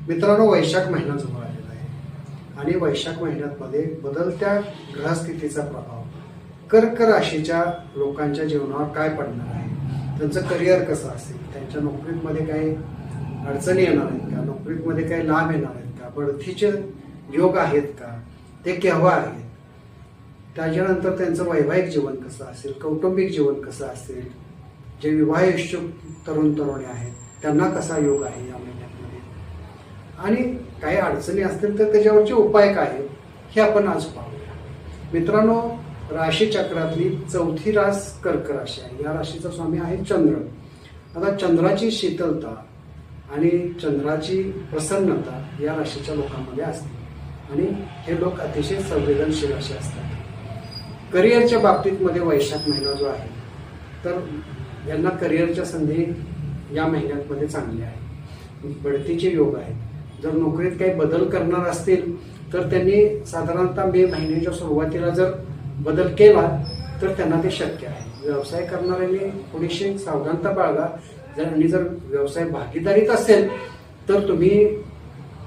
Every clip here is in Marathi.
मित्रांनो, वैशाख महिना जवळ आलेला आहे आणि वैशाख महिन्यामध्ये बदलत्या ग्रहस्थितीचा प्रभाव कर्क राशीच्या लोकांच्या जीवनावर काय पडणार आहे, त्यांचं करिअर कसं असेल, त्यांच्या नोकरीमध्ये काही अडचणी येणार आहेत का, नोकरीमध्ये काही लाभ येणार आहेत का, बढतीचे योग आहेत का, ते केव्हा आहेत, त्याच्यानंतर त्यांचं वैवाहिक जीवन कसं असेल, कौटुंबिक जीवन कसं असेल, जे विवाह इच्छुक तरुण तरुणी आहेत त्यांना कसा योग आहे या महिन्यामध्ये, आणि काही अडचणी असतील तर त्याच्यावरचे उपाय काय आहेत हे आपण आज पाहूया. मित्रांनो, राशीचक्रातली चौथी रास कर्क राशी आहे. या राशीचा स्वामी आहे चंद्र. आता चंद्राची शीतलता आणि चंद्राची प्रसन्नता या राशीच्या लोकांमध्ये असते आणि हे लोक अतिशय संवेदनशील असे असतात. करिअरच्या बाबतीत मध्ये वैशाख महिना जो आहे तर यांना करिअरच्या संधी या महिन्यामध्ये चांगल्या आहेत, बढतीचे योग आहेत. जर नोकरीत काही बदल करणार असतील तर त्यांनी साधारणतः मे महिन्याच्या सुरुवातीला जर बदल केला तर त्यांना ते शक्य आहे. व्यवसाय करणाऱ्यांनी थोडीशी सावधानता बाळगा. जर व्यवसाय भागीदारीत असेल तर तुम्ही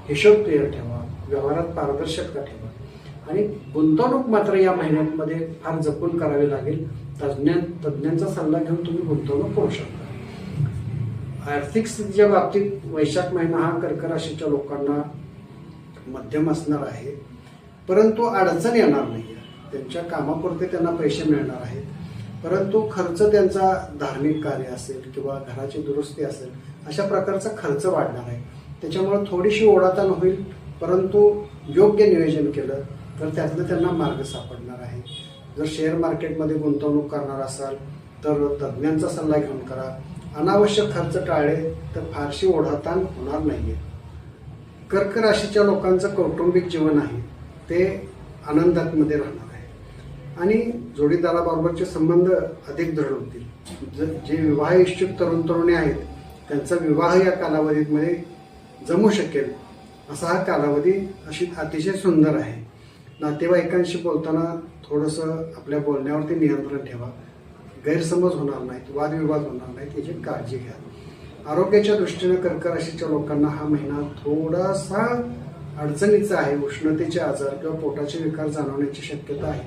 हिशोब क्लिअर ठेवा, व्यवहारात पारदर्शकता ठेवा आणि गुंतवणूक मात्र या महिन्यामध्ये फार जपून करावी लागेल. तज्ज्ञांचा सल्ला घेऊन तुम्ही गुंतवणूक करू शकता. आर्थिक स्थितीच्या बाबतीत वैशाख महिना हा कर्क राशीच्या लोकांना मध्यम असणार आहे, परंतु अडचण येणार नाही. त्यांच्या कामापुरते त्यांना पैसे मिळणार आहेत, परंतु खर्च त्यांचा धार्मिक कार्य असेल किंवा घराची दुरुस्ती असेल अशा प्रकारचा खर्च वाढणार आहे. त्याच्यामुळे थोडीशी ओढाताण होईल, परंतु योग्य नियोजन केलं तर त्यातनं त्यांना मार्ग सापडणार आहे. जर शेअर मार्केटमध्ये गुंतवणूक करणार असाल तर तज्ज्ञांचा सल्ला घेऊन करा. अनावश्यक खर्च टाळले तर फारशी ओढाताण होणार नाहीये. कर्क राशीच्या लोकांचं कौटुंबिक जीवन आहे ते आनंदामध्ये राहणार आहे आणि जोडीदाराबरोबरचे संबंध अधिक दृढ होतील. जे विवाह इच्छुक तरुण तरुणी आहेत त्यांचा विवाह या कालावधीमध्ये जमू शकेल असा हा कालावधी अतिशय सुंदर आहे. नातेवाईकांशी बोलताना थोडंसं आपल्या बोलण्यावरती नियंत्रण ठेवा. गैरसमज होणार नाहीत, वादविवाद होणार नाहीत याची काळजी घ्या. आरोग्याच्या दृष्टीने कर्क राशीच्या लोकांना हा महिना थोडासा अडचणीचा आहे. उष्णतेचे आजार किंवा पोटाचे विकार जाणवण्याची शक्यता आहे.